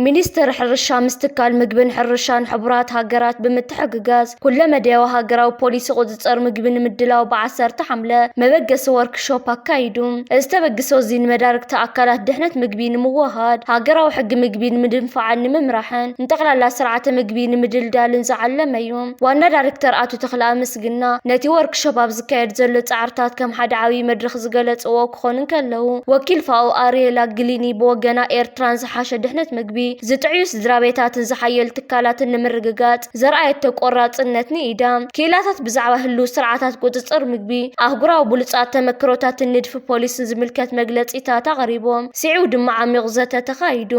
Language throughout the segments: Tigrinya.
ሚኒስትር ሕርሻ ምስትካል ምግብን ሕርሻን ሕቡራት ሃገራት ብምትሕግጋዝ ኩለ መደያዊ ሃገራዊ ፖሊሲ ቁፅፅር ምግብን ምድላው ብ10 ሐምለ መበገሲ ወርክሾፕ አካይዱ ዝተበግሶ እዚ ንመዳርግቲ አካላት ድሕነት ምግቢ ንምውሃድ ሃገራዊ ሕጊ ምግቢ ንምድንፋዕን ንምምራሕን እንጠቅላላ ስርዓተ ምግቢ ንምድልዳልን ዝዓለመ እዩ። ዋና ዳይሬክተር አቶ ተክለ አመስግና ነቲ ወርክሾፕ ኣብ ዝካየድ ዘሎ ጻዕርታት ከም ሓደ ዓብይ መድረኽ ዝገለጽዎ ክኾኑ ከለው ወኪል ፋኦ አሪየላ ግሊኒ ብወገና ኤርትራን ዝሓሸ ድሕነት ምግቢ ዝጥዕዩ ስድራቤታትን ዝሓየል ትካላትን ንምርግጋጽ ዘርአየት ተቆራጽነት ንኢዳ ኪላታት ብዛዕባ ህሉ ስርዓታት ቁፅፅር ምግቢ አህጉራዊ ብሉጻት ተመክሮታትን ንድፊ ፖሊስን ዝምልከት መግለጺታት አቅሪቦም ሲዑ ድማ ዓሚቕ ዘተ ተኻይዱ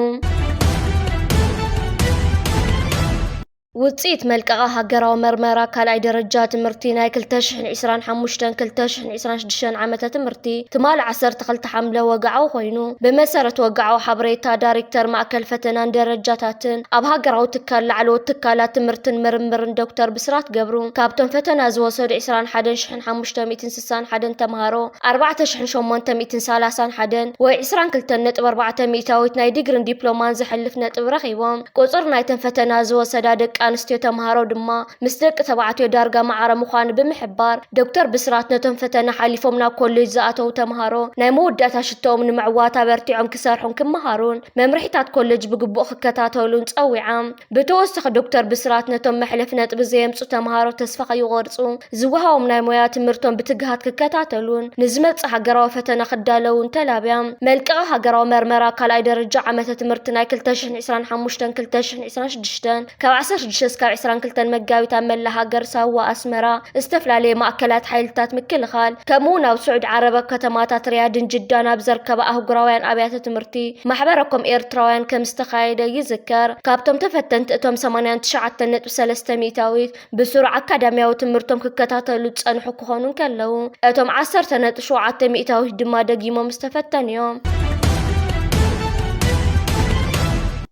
ውጽኢት መልቀቃ ሃገራዊ መርመራ ካልኣይ ደረጃ ትምህርቲ ናይ 2025-2026 ዓመተ ትምህርቲ ትማል 12 ሐምለ ወግዓዊ ኮይኑ ብመሰረት ወግዓዊ ሓበሬታ ዳይሬክተር ማእከል ፈተናን ደረጃታትን ኣብ ሃገራዊ ትካል ላዕለዎት ትካላት ትምህርትን ምርምርን ዶክተር ብስራት ገብሩ ካብቶም ፈተና ዝወሰዱ 21561 ተምሃሮ 4831 ወይ 22.4 ሚእታዊት ናይ ዲግሪን ዲፕሎማን ዝሕልፍ ነጥብ ረኺቦም ቁፅር ናይተን ፈተና ዝወሰዳ ደቂ አንስትዮ ተምሃሮ ድማ ምስ ደቂ ተባዕትዮ ዳርጋ ማዕረ ምዃኑ ብምሕባር ዶክተር ብስራት ነቶም ፈተና ሓሊፎም ናብ ኮሌጅ ዝኣተው ተምሃሮ ናይ መወዳእታ ሽቶኦም ንምዕዋት ኣበርቲዖም ክሰርሑን ክመሃሩን መምርሒታት ኮሌጅ ብግቡእ ክከታተሉን ፀዊዖም ብተወሳኺ ዶክተር ብስራት ነቶም መሕለፍ ነጥቢ ዘየምፁ ተምሃሮ ተስፋ ከይቆርፁ ዝወሃቦም ናይ ሞያ ትምህርቶም ብትግሃት ክከታተሉን ንዝመፅእ ሃገራዊ ፈተና ክዳለውን ተላብያም መልቀቃ ሃገራዊ መርመራ ካልኣይ ደረጃ ዓመተ ትምህርቲ ናይ 2025-2026 ካብ 16 እስካብ 22 መጋቢት ኣብ መላ ሃገር ሳዋ ኣስመራ ዝተፈላለዩ ማእከላት ሓይልታት ምክልኻል ከምኡውን ኣብ ስዑድ ዓረብ ከተማታት ሪያድን ጅዳን ኣብ ዘርከባ ኣህጉራውያን ኣብያተ ትምህርቲ ማሕበረኮም ኤርትራውያን ከም ዝተኻየደ ይዝከር። ካብቶም ተፈተንቲ እቶም 89.3 ሚእታዊት ብስሩዕ አካዳሚያዊ ትምህርቶም ክከታተሉ ዝፀንሑ ክኾኑ ከለው እቶም 10.7 ሚእታዊት ድማ ደጊሞም ዝተፈተኑ እዮም።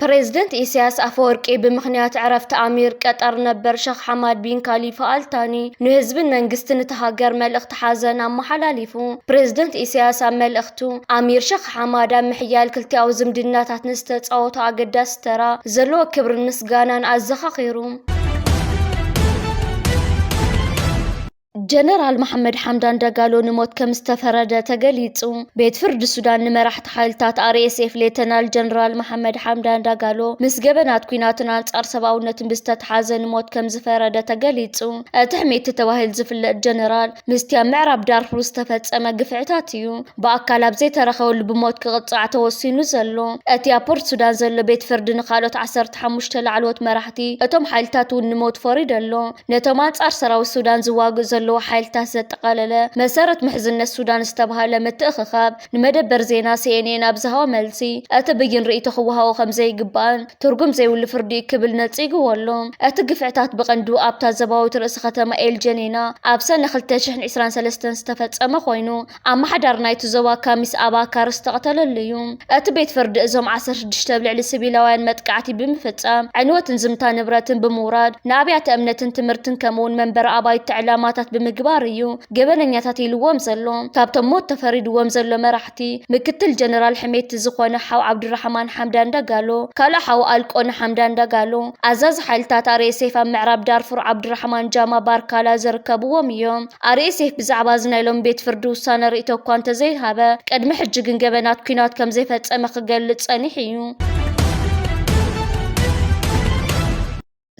ፕሬዝደንት ኢሳያስ አፈወርቂ ብምኽንያት ዕረፍቲ አሚር ቀጠር ነበር ሼኽ ሐማድ ቢን ካሊፋ አልታኒ ንህዝብን መንግስትን ተሃገር መልእኽቲ ሓዘን አመሓላሊፉ ፕሬዝደንት ኢሳያስ ኣብ መልእኽቱ አሚር ሼኽ ሐማድ ኣብ ምሕያል ክልቲኣዊ ዝምድናታት ንዝተፃወቱ ኣገዳሲ ተራ ዘለዎ ክብርን ምስጋናን ኣዘኻኺሩ ጀነራል መሐመድ ሐምዳን ዳጋሎ ንሞት ከም ዝተፈረደ ተገሊጹ ቤት ፍርዲ ሱዳን ንመራሕቲ ሓይልታት RSF ሌተናል ጀነራል መሐመድ ሐምዳን ዳጋሎ ምስ ገበናት ኩናትን አንጻር ሰብኣውነትን ብዝተተሓዘ ንሞት ከም ዝፈረደ ተገሊጹ እቲ ሕሜት ተባሂል ዝፍለጥ ጀነራል ምስቲ ኣብ ምዕራብ ዳርፉር ዝተፈጸመ ግፍዕታት እዩ ብኣካል ኣብ ዘይተረኸበሉ ብሞት ክቕፅዕ ተወሲኑ ዘሎ እቲ ኣብ ፖርት ሱዳን ዘሎ ቤት ፍርዲ ንኻልኦት 15 ላዕለዎት መራሕቲ እቶም ሓይልታት እውን ንሞት ፈሪዱ ኣሎ ነቶም አንጻር ሰራዊት ሱዳን ዝዋግእ ዘሎ ሓይልታት ዘጠቃለለ መሰረት ምሕዝነት ሱዳን ዝተባሃለ ምትእኽኻብ ንመደበር ዜና CNN ኣብ ዝሃቦ መልሲ እቲ ብይን ርእይቶ ክወሃቦ ከም ዘይግባእን ትርጉም ዘይብሉ ፍርዲ ክብል ነፂግዎ ኣሎ እቲ ግፍዕታት ብቐንዱ ኣብታ ዘባዊት ርእሲ ከተማ ኤልጀኔና ኣብ ሰነ 2023 ዝተፈጸመ ኮይኑ ኣመሓዳር ናይቲ ዞባ ካሚስ ኣባካር ዝተቐተለሉ እዩ እቲ ቤት ፍርዲ እዞም 16 ብልዕሊ ሲቪላውያን መጥቃዕቲ ብምፍጻም ዕንወትን ዝምታ ንብረትን ብምውራድ ንኣብያተ እምነትን ትምህርትን ከምኡውን መንበሪ ኣባይቲ ዕላማታት ምግባር እዩ ገበነኛታት ኢልዎም ዘሎ ካብቶም ሞት ተፈሪድዎም ዘሎ መራሕቲ ምክትል ጀነራል ሕሜት ዝኾነ ሓው ዓብድራሕማን ሐምዳን ዳጋሎ ካልእ ሓው አልቆን ሐምዳን ዳጋሎ ኣዛዚ ሓይልታት RSF ኣብ ምዕራብ ዳርፉር ዓብድራሕማን ጃማ ባርካላ ዘርከብዎም እዮም RSF ብዛዕባ ዝናይሎም ቤት ፍርዲ ውሳነ ርእይቶ እኳ እንተዘይሃበ ቅድሚ ሕጂ ግን ገበናት ኩናት ከም ዘይፈጸመ ክገልጽ ጸኒሕ እዩ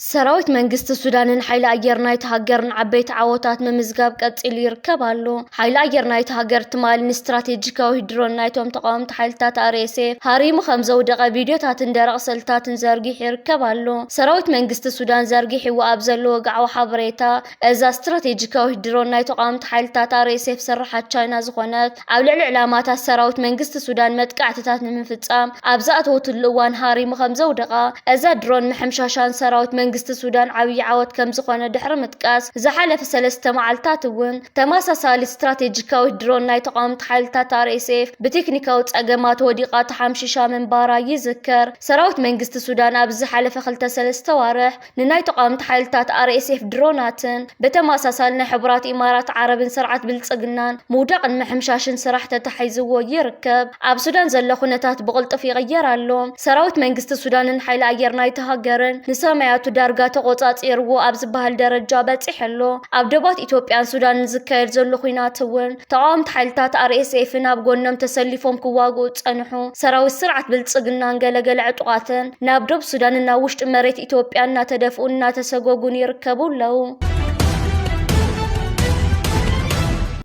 ሰራዊት መንግስት ሱዳንን ሓይሊ ኣየር ናይቲ ሃገርን ዓበይቲ ዓወታት ምምዝጋብ ቀፂሉ ይርከባሉ ሓይሊ ኣየር ናይቲ ሃገር ትማሊ ንስትራቴጂካዊ ድሮን ናይቶም ተቃወምቲ ሓይልታት RSF ሃሪሙ ከም ዘውደቐ ቪድዮታትን ደረቕ ስእልታትን ዘርጊሑ ይርከባሉ ሰራዊት መንግስት ሱዳን ዘርጊሕዎ ኣብ ዘሎ ወግዓዊ ሓበሬታ እዛ ስትራቴጂካዊ ድሮን ናይ ተቃወምቲ ሓይልታት RSF ስራሓት ቻይና ዝኾነት ኣብ ልዕሊ ዕላማታት ሰራዊት መንግስት ሱዳን መጥቃዕትታት ንምፍጻም ኣብ ዝኣተወትሉ እዋን ሃሪሙ ከም ዘውደቐ እዛ ድሮን ምሕምሻሻን ሰራዊት መንግስቲ ሱዳን ዓብይ ዓወት ከም ዝኾነ ድሕሪ ምጥቃስ ዝሓለፈ 3 መዓልታት እውን ተመሳሳሊ ስትራቴጂካዊ ድሮን ናይ ተቃውምቲ ሓይልታት RSF ብቴክኒካዊ ጸገማት ወዲቓ ተሓምሺሻ ምንባራ ይዝከር። ሰራዊት መንግስቲ ሱዳን ኣብ ዝሓለፈ 2-3 ወርሕ ንናይ ተቃውምቲ ሓይልታት RSF ድሮናትን በተመሳሳሊ ናይ ሕብራት ኢማራት ዓረብን ስርዓት ብልጽግናን ምውዳቕን ምሕምሻሽን ስራሕ ተተሓይዝዎ ይርከብ። ኣብ ሱዳን ዘሎ ኩነታት ብቕልጡፍ ይቕየር ኣሎ። ሰራዊት መንግስቲ ሱዳንን ሓይሊ ኣየር ናይቲ ሃገርን ንሰማያቱ ዳርጋ ተቆጻጺርዎ ኣብ ዝበሃል ደረጃ በፂሕ ኣሎ። ኣብ ደባት ኢትዮጵያን ሱዳንን ዝካየድ ዘሎ ኩናት እውን ተቃውምቲ ሓይልታት RSF ናብ ጎኖም ተሰሊፎም ክዋግኡ ጸንሑ። ሰራዊት ስርዓት ብልጽግናን ገለገለ ዕጡቓትን ናብ ደቡብ ሱዳንና ውሽጢ መሬት ኢትዮጵያ እናተደፍኡን እናተሰጎጉን ይርከቡ ኣለዉ።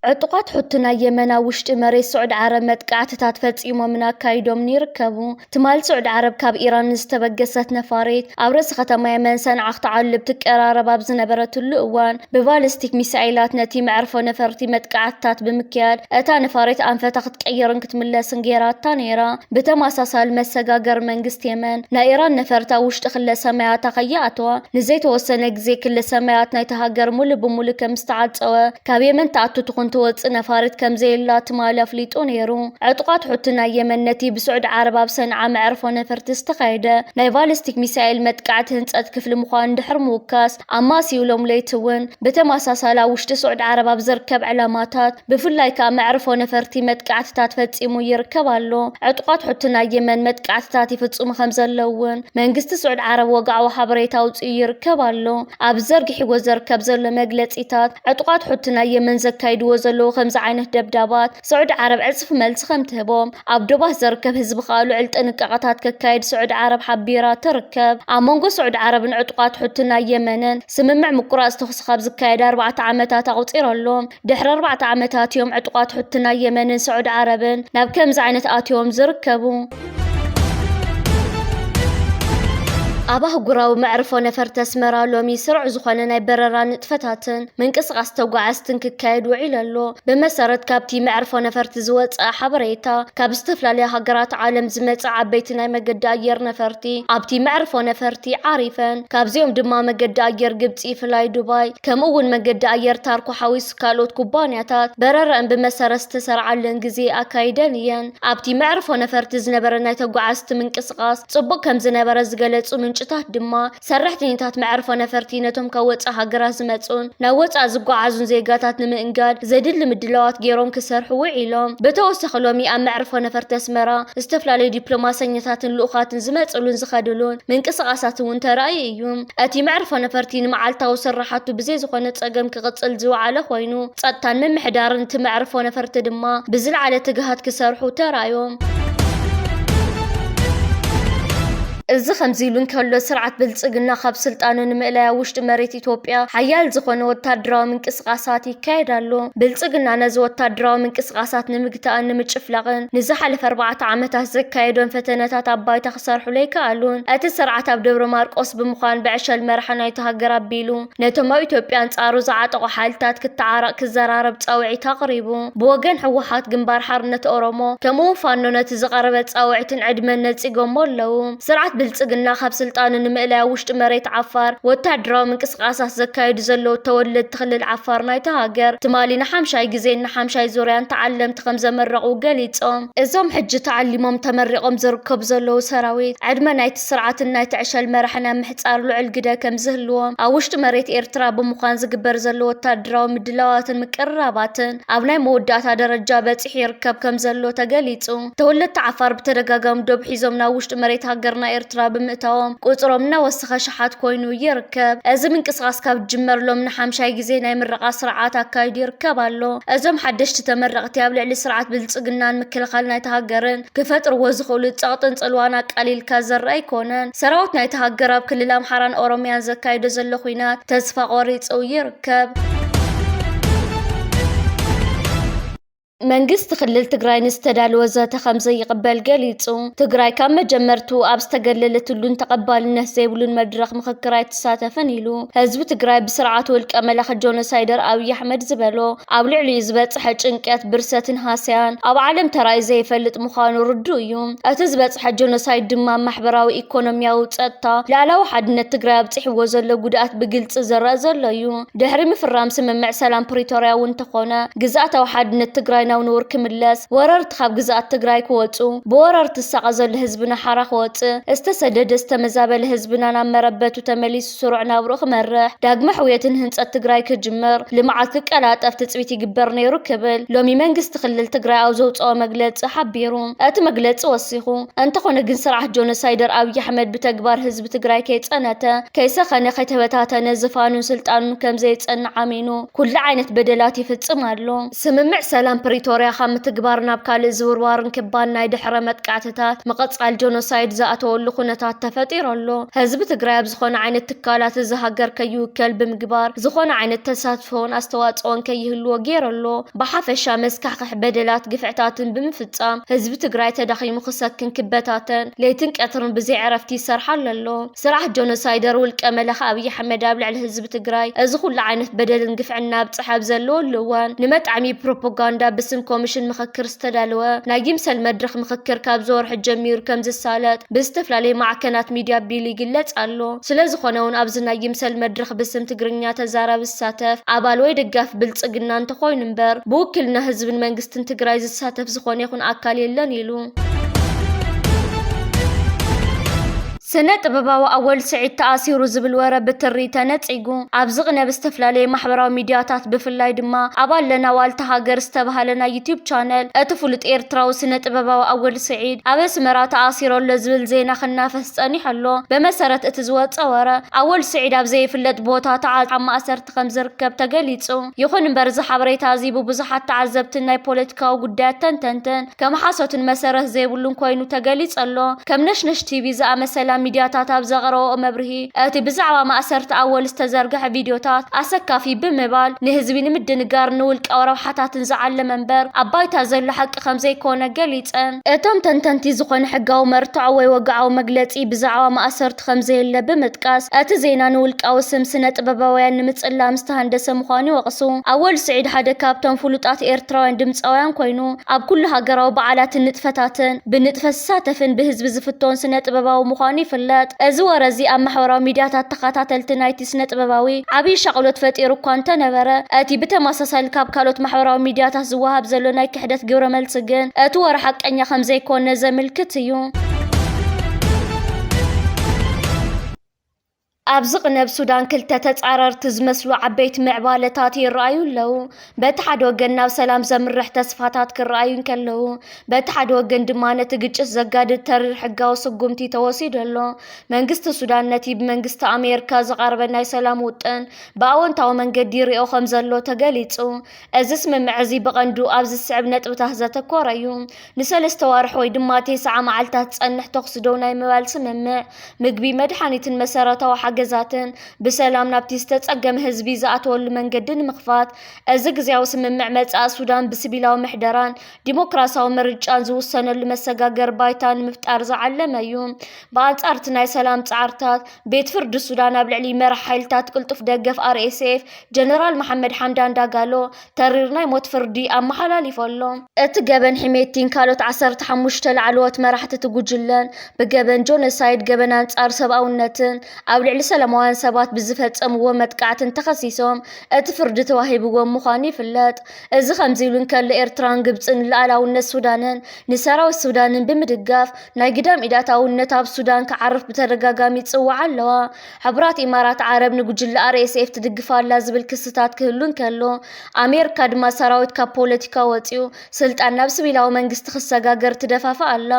ዕጡቃት ሕቱና የመና ውሽጢ መሬት ስዑድ ዓረብ መጥቃዕትታት ፈጺሞም እናካይዶም ይርከቡ። ትማል ስዑድ ዓረብ ካብ ኢራን ዝተበገሰት ነፋሪት ኣብ ርእሲ ከተማ የመን ሰንዓ ክትዓልብ ትቀራረብ ኣብ ዝነበረትሉ እዋን ብባሊስቲክ ሚሳኤላት ነቲ መዕርፎ ነፈርቲ መጥቃዕትታት ብምክያድ እታ ነፋሪት ኣንፈታ ክትቀይርን ክትምለስን ጌራታ ነይራ። ብተመሳሳሊ መሰጋገር መንግስቲ የመን ናይ ኢራን ነፈርታ ውሽጢ ክለ ሰማያት ከይኣተዋ ንዘይተወሰነ ግዜ ክለ ሰማያት ናይቲ ሃገር ሙሉእ ብሙሉእ ከም ዝተዓፀወ ካብ የመን ተኣቱ ትኹን ትወፅእ ነፋሪት ከም ዘየላ ትማል ኣፍሊጡ ነይሩ። ዕጡቃት ሕቱና የመን ነቲ ብስዑድ ዓረብ ኣብ ሰንዓ መዕርፎ ነፈርቲ ዝተኻየደ ናይ ባሊስቲክ ሚሳኤል መጥቃዕቲ ህንፀት ክፍሊ ምዃን ድሕሪ ምውካስ ኣማሲሎም ለይቲ እውን ብተመሳሳሊ ውሽጢ ስዑድ ዓረብ ኣብ ዝርከብ ዕላማታት ብፍላይ ከዓ መዕርፎ ነፈርቲ መጥቃዕትታት ፈጺሙ ይርከብ ኣሎ። ዕጡቃት ሕቱና የመን መጥቃዕትታት ይፍጽሙ ከም ዘለዉ እውን መንግስቲ ስዑድ ዓረብ ወግዓዊ ሓበሬታ ኣውፅኡ ይርከብ ኣሎ። ኣብ ዘርጊሕዎ ዝርከብ ዘሎ መግለጺታት ዕጡቃት ሕቱና የመን ዘካይድዎ ዘለዉ ከምዚ ዓይነት ደብዳባት ስዑድ ዓረብ ዕጽፍ መልሲ ከም ትህቦም ኣብ ዶባት ዝርከብ ህዝቢ ከዓ ልዑል ጥንቃቐታት ከካይድ ስዑድ ዓረብ ሓቢራ ትርከብ። ኣብ መንጎ ስዑድ ዓረብን ዕጡቃት ሕቱና የመንን ስምምዕ ምቁራጽ ተኹሲ ካብ ዝካየድ 4 ዓመታት ኣቁፂሮሎም። ድሕሪ 4 ዓመታት እዮም ዕጡቃት ሕቱና የመንን ስዑድ ዓረብን ናብ ከምዚ ዓይነት ኣትዮም ዝርከቡ። ኣብ ኣህጉራዊ መዕርፎ ነፈርቲ ኣስመራ ሎሚ ስሩዕ ዝኾነ ናይ በረራ ንጥፈታትን ምንቅስቓስ ተጓዓዝትን ክካየድ ውዒሉ ኣሎ። ብመሰረት ካብቲ መዕርፎ ነፈርቲ ዝወፅአ ሓበሬታ ካብ ዝተፈላለዩ ሃገራት ዓለም ዝመጽእ ዓበይቲ ናይ መገዲ ኣየር ነፈርቲ ኣብቲ መዕርፎ ነፈርቲ ዓሪፈን። ካብዚኦም ድማ መገዲ ኣየር ግብፂ ፍላይ ዱባይ ከምኡ እውን መገዲ ኣየር ታርኮ ሓዊሱ ካልኦት ኩባንያታት በረራን ብመሰረት ዝተሰርዓለን ግዜ ኣካይደን እየን። ኣብቲ መዕርፎ ነፈርቲ ዝነበረ ናይ ተጓዓዝቲ ምንቅስቓስ ጽቡቕ ከም ዝነበረ ዝገለጹ ምንጭታት ድማ ሰራሕተኛታት መዕርፎ ነፈርቲ ነቶም ካብ ወፃኢ ሃገራት ዝመጹን ናብ ወፃኢ ዝጓዓዙን ዜጋታት ንምእንጋድ ዘድሊ ምድላዋት ገይሮም ክሰርሑ ውዒሎም። ብተወሳኺ ሎሚ ኣብ መዕርፎ ነፈርቲ ኣስመራ ዝተፈላለዩ ዲፕሎማሰኛታትን ልኡኻትን ዝመጽሉን ዝኸድሉን ምንቅስቓሳት እውን ተራእዩ እዩ። እቲ መዕርፎ ነፈርቲ ንመዓልታዊ ስራሓቱ ብዘይ ዝኾነ ጸገም ክቕጽል ዝወዓለ ኮይኑ ጸጥታን ምምሕዳርን እቲ መዕርፎ ነፈርቲ ድማ ብዝለዓለ ትግሃት ክሰርሑ ተራእዮም። እዚ ከምዚ ኢሉ እንከሎ ስርዓት ብልጽግና ካብ ስልጣኑ ንምእላያ ውሽጢ መሬት ኢትዮጵያ ሓያል ዝኾነ ወታደራዊ ምንቅስቓሳት ይካየድ ኣሎ። ብልጽግና ነዚ ወታደራዊ ምንቅስቓሳት ንምግታእን ንምጭፍላቕን ንዝሓለፈ 4 ዓመታት ዘካየዶም ፈተነታት ኣብ ባይታ ክሰርሑ ለይከኣሉን እቲ ስርዓት ኣብ ደብረ ማርቆስ ብምዃን ብዕሸል መራሒ ናይቲ ሃገር ኣቢሉ ነቶም ኣብ ኢትዮጵያ አንጻሩ ዝዓጠቑ ሓይልታት ክተዓረቕ ክዘራረብ ጻውዒት ኣቕሪቡ። ብወገን ሕወሓት ግንባር ሓርነት ኦሮሞ ከምኡ ፋኖ ነቲ ዝቐረበ ጻውዒትን ዕድመን ነጺጎሞ ኣለዉ። ስርዓት ብልጽግና ካብ ስልጣኑ ንምእላያ ውሽጢ መሬት ዓፋር ወታደራዊ ምንቅስቓሳት ዘካይዱ ዘለዉ ተወለድቲ ክልል ዓፋር ናይቲ ሃገር ትማሊ ንሓምሻይ ግዜ ንሓምሻይ ዙርያን ተዓለምቲ ከም ዘመረቑ ገሊፆም። እዞም ሕጂ ተዓሊሞም ተመሪቖም ዝርከቡ ዘለዉ ሰራዊት ዕድመ ናይቲ ስርዓትን ናይቲ ዕሸል መራሕን ኣብ ምሕጻር ልዑል ግደ ከም ዝህልዎም ኣብ ውሽጢ መሬት ኤርትራ ብምዃን ዝግበር ዘሎ ወታደራዊ ምድላዋትን ምቅርራባትን ኣብ ናይ መወዳእታ ደረጃ በፂሑ ይርከብ ከም ዘሎ ተገሊጹ። ተወለድቲ ዓፋር ብተደጋጋሚ ዶብ ሒዞም ናብ ውሽጢ መሬት ሃገርና ኤርትራ ብምእታዎም ቁጽሮም እናወሰኸ ሸሓት ኮይኑ ይርከብ። እዚ ምንቅስቓስ ካብ ጅመርሎም ንሓምሻይ ግዜ ናይ ምረቓ ስርዓት ኣካይዱ ይርከብ ኣሎ። እዞም ሓደሽቲ ተመረቕቲ ኣብ ልዕሊ ስርዓት ብልጽግናን ምክልኻል ናይቲ ሃገርን ክፈጥርዎ ዝኽእሉ ጸቕጥን ጽልዋን ኣቃሊልካ ዘርአ ኣይኮነን። ሰራዊት ናይቲ ሃገር ኣብ ክልል ኣምሓራን ኦሮምያን ዘካይዶ ዘሎ ኩናት ተስፋ ቆሪጹ ይርከብ። መንግስት ክልል ትግራይ ንዝተዳለወ ዘተ ከምዘይ ይቅበል ገሊጹ ትግራይ ካብ መጀመርቱ ኣብ ዝተገለለትሉን ተቐባልነት ዘይብሉን መድረኽ ምክክር ኣይተሳተፈን ኢሉ ህዝቢ ትግራይ ብስርዓት ውልቀ መላኽ ጆኖሳይደር ኣብይ ኣሕመድ ዝበሎ ኣብ ልዕሊኡ ዝበፅሐ ጭንቀት ብርሰትን ሃስያን ኣብ ዓለም ተራይ ዘይፈልጥ ምዃኑ ርዱእ እዩ እቲ ዝበፅሐ ጆኖሳይድ ድማ ማሕበራዊ ኢኮኖሚያዊ ፀጥታ ላዕላዊ ሓድነት ትግራይ ኣብፅሕዎ ዘሎ ጉድኣት ብግልፂ ዝረአ ዘሎ እዩ ድሕሪ ምፍራም ስምምዕ ሰላም ፕሪቶርያ እውን ተኾነ ግዝኣታዊ ሓድነት ትግራይ ናብ ንውር ክምለስ ወረርቲ ካብ ግዝኣት ትግራይ ክወፁ ብወረርቲ ዝሳቀ ዘሎ ህዝብና ሓራ ክወፅእ ዝተሰደደ ዝተመዛበለ ህዝብና ናብ መረበቱ ተመሊሱ ስሩዕ ናብሩ ክመርሕ ዳግመ ሕውየትን ህንፀት ትግራይ ክጅመር ልምዓት ክቀላጠፍ ትፅቢት ይግበር ነይሩ ክብል ሎሚ መንግስቲ ክልል ትግራይ ኣብ ዘውፅኦ መግለፂ ሓቢሩ እቲ መግለፂ ወሲኹ እንተኾነ ግን ስርዓት ጆኖሳይደር ኣብይ ኣሕመድ ብተግባር ህዝቢ ትግራይ ከይፀነተ ከይሰኸነ ከይተበታተነ ዝፋኑን ስልጣኑን ከምዘይፀንዕ ኣሚኑ ኩሉ ዓይነት በደላት ይፍፅም ኣሎ ስምምዕ ሰላም ፕሪቶርያ ካብ ምትግባር ናብ ካልእ ዝውርዋርን ክባን ናይ ድሕረ መጥቃዕትታት መቐፃል ጆኖሳይድ ዝኣተወሉ ኩነታት ተፈጢሩ ኣሎ ህዝቢ ትግራይ ኣብ ዝኾነ ዓይነት ትካላት እዚ ሃገር ከይውከል ብምግባር ዝኾነ ዓይነት ተሳትፎን ኣስተዋፅኦን ከይህልዎ ገይሩ ኣሎ ብሓፈሻ መስካሕክሕ በደላት ግፍዕታትን ብምፍፃም ህዝቢ ትግራይ ተዳኺሙ ክሰክን ክበታተን ለይትን ቀትርን ብዘይ ዕረፍቲ ይሰርሓ ኣሎ ስራሕ ጆኖሳይደር ውልቀ መላኽ ኣብይ ኣሕመድ ኣብ ልዕሊ ህዝቢ ትግራይ እዚ ኩሉ ዓይነት በደልን ግፍዕና ብፅሓብ ዘለወሉ እዋን ንመጣዕሚ ፕሮፓጋንዳ ብስም ኮሚሽን ምክክር ዝተዳለወ ናይ ይምሰል መድረኽ ምክክር ካብ ዝወርሒ ጀሚሩ ከም ዝሳለጥ ብዝተፈላለዩ ማዕከናት ሚድያ ቢሉ ይግለጽ ኣሎ ስለዝኾነ እውን ኣብዚ ናይ ይምሰል መድረኽ ብስም ትግርኛ ተዛራቢ ዝሳተፍ ኣባል ወይ ደጋፊ ብልጽግና እንተኾይኑ እምበር ብውክልና ህዝብን መንግስትን ትግራይ ዝሳተፍ ዝኾነ ይኹን ኣካል የለን ኢሉ ስነ ጥበባዊ ኣወል ስዒድ ተኣሲሩ ዝብል ወረ ብትሪ ተነፂጉ ኣብ ዝቕነብ ዝተፈላለዩ ማሕበራዊ ሚድያታት ብፍላይ ድማ ኣብ ኣለና ዋልታ ሃገር ዝተባሃለ ናይ ዩቲዩብ ቻነል እቲ ፍሉጥ ኤርትራዊ ስነ ጥበባዊ ኣወል ስዒድ ኣብ ኣስመራ ተኣሲሩ ኣሎ ዝብል ዜና ክናፈስ ፀኒሑ ኣሎ ብመሰረት እቲ ዝወፀ ወረ ኣወል ስዒድ ኣብ ዘይፍለጥ ቦታ ተዓፃ ማእሰርቲ ከም ዝርከብ ተገሊጹ ይኹን እምበር እዚ ሓበሬታ እዚ ብብዙሓት ተዓዘብትን ናይ ፖለቲካዊ ጉዳያት ተንተንትን ከም ሓሶትን መሰረት ዘይብሉን ኮይኑ ተገሊጹ ኣሎ ከም ነሽነሽ ቲቪ ዝኣመሰላ ሚድያታት ኣብ ዘቕረቦ መብርሂ እቲ ብዛዕባ ማእሰርቲ ኣወል ዝተዘርግሐ ቪድዮታት ኣሰካፊ ብምባል ንህዝቢ ንምድንጋር ንውልቃዊ ረብሓታትን ዝዓለመ እምበር ኣብ ባይታ ዘሎ ሓቂ ከም ዘይኮነ ገሊፀን እቶም ተንተንቲ ዝኾነ ሕጋዊ መርትዖ ወይ ወግዓዊ መግለፂ ብዛዕባ ማእሰርቲ ከም ዘየለ ብምጥቃስ እቲ ዜና ንውልቃዊ ስም ስነ ጥበባውያን ንምፅላም ዝተሃንደሰ ምዃኑ ይወቕሱ ኣወል ስዒድ ሓደ ካብቶም ፍሉጣት ኤርትራውያን ድምፃውያን ኮይኑ ኣብ ኩሉ ሃገራዊ በዓላትን ንጥፈታትን ብንጥፈት ዝሳተፍን ብህዝቢ ዝፍቶን ስነ ጥበባዊ ምዃኑ ይፍለጥ እዚ ወረዚ ኣብ ማሕበራዊ ሚድያታት ተኸታተልቲ ናይቲ ስነ ጥበባዊ ዓብይ ሻቅሎት ፈጢሩ እኳ እንተነበረ እቲ ብተመሳሳሊ ካብ ካልኦት ማሕበራዊ ሚድያታት ዝወሃብ ዘሎ ናይ ክሕደት ግብረ መልሲ ግን እቲ ወረ ሓቀኛ ከም ዘይኮነ ዘመልክት እዩ ኣብ ዝቕነብ ሱዳን ክልተ ተጻረርቲ ዝመስሉ ዓበይቲ ምዕባለታት ይረኣዩ ኣለዉ በቲ ሓደ ወገን ናብ ሰላም ዘምርሕ ተስፋታት ክረኣዩ እንከለዉ በቲ ሓደ ወገን ድማ ነቲ ግጭት ዘጋድድ ተሪር ሕጋዊ ስጉምቲ ተወሲዱ ኣሎ መንግስቲ ሱዳን ነቲ ብመንግስቲ ኣሜሪካ ዝቐረበ ናይ ሰላም ውጥን ብኣወንታዊ መንገዲ ይሪኦ ከም ዘሎ ተገሊጹ እዚ ስምምዕ እዚ ብቐንዱ ኣብ ዝስዕብ ነጥብታት ዘተኮረ እዩ ንሰለስተ ዋርሕ ወይ ድማ 9 መዓልታት ዝጸንሕ ተኹሲ ደው ናይ ምባል ስምምዕ ምግቢ መድሓኒትን መሰረታዊ ገዛትን ብሰላም ናብቲ ዝተጸገመ ህዝቢ ዝኣተወሉ መንገዲ ንምኽፋት እዚ ግዝያዊ ስምምዕ መጻኢ ሱዳን ብሲቪላዊ ምሕደራን ዲሞክራሲያዊ ምርጫን ዝውሰነሉ መሰጋገር ባይታ ንምፍጣር ዝዓለመ እዩ ብኣንጻር እቲ ናይ ሰላም ጻዕርታት ቤት ፍርዲ ሱዳን ኣብ ልዕሊ መራሒ ሓይልታት ቅልጡፍ ደገፍ RSF ጀነራል መሐመድ ሓምዳን ዳጋሎ ተሪር ናይ ሞት ፍርዲ ኣመሓላሊፉ ኣሎ እቲ ገበን ሒሜቲን ካልኦት 15 ላዕለዎት መራሕቲ ትጉጅለን ብገበን ጆኖሳይድ ገበን ኣንጻር ሰብኣውነትን ኣብ ልዕሊ ሰላማውያን ሰባት ብዝፈጸምዎ መጥቃዕትን ተኸሲሶም እቲ ፍርዲ ተዋሂብዎም ምዃኑ ይፍለጥ እዚ ከምዚ ኢሉ እንከሎ ኤርትራን ግብፅን ሉኣላውነት ሱዳንን ንሰራዊት ሱዳንን ብምድጋፍ ናይ ግዳም ኢዳታውነት ኣብ ሱዳን ክዓርፍ ብተደጋጋሚ ይጽዋዓ ኣለዋ ሕቡራት ኢማራት ዓረብ ንጉጅለ RSF ትድግፋላ ዝብል ክስታት ክህሉ እንከሎ ኣሜሪካ ድማ ሰራዊት ካብ ፖለቲካ ወፂኡ ስልጣን ናብ ሲቪላዊ መንግስቲ ክሰጋገር ትደፋፋ ኣላ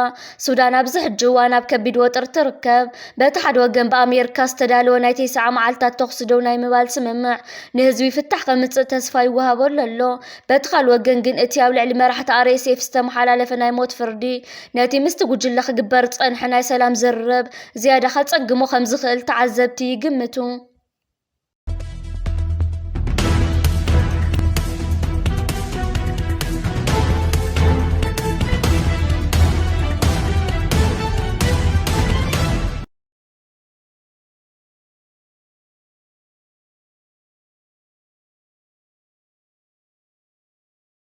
ሱዳን ኣብዚ ሕጂ እዋን ኣብ ከቢድ ወጥሪ ትርከብ በቲ ሓደ ወገን ብኣሜሪካ ዝተዳለወ ናይ 9 መዓልታት ተኹሲ ደው ናይ ምባል ስምምዕ ንህዝቢ ፍታሕ ከምፅእ ተስፋ ይወሃበሉ ኣሎ በቲ ካልእ ወገን ግን እቲ ኣብ ልዕሊ መራሕቲ RSF ዝተመሓላለፈ ናይ ሞት ፍርዲ ነቲ ምስቲ ጉጅለ ክግበር ዝጸንሐ ናይ ሰላም ዝርርብ ዝያዳ ከጸግሞ ከም ዝኽእል ተዓዘብቲ ይግምቱ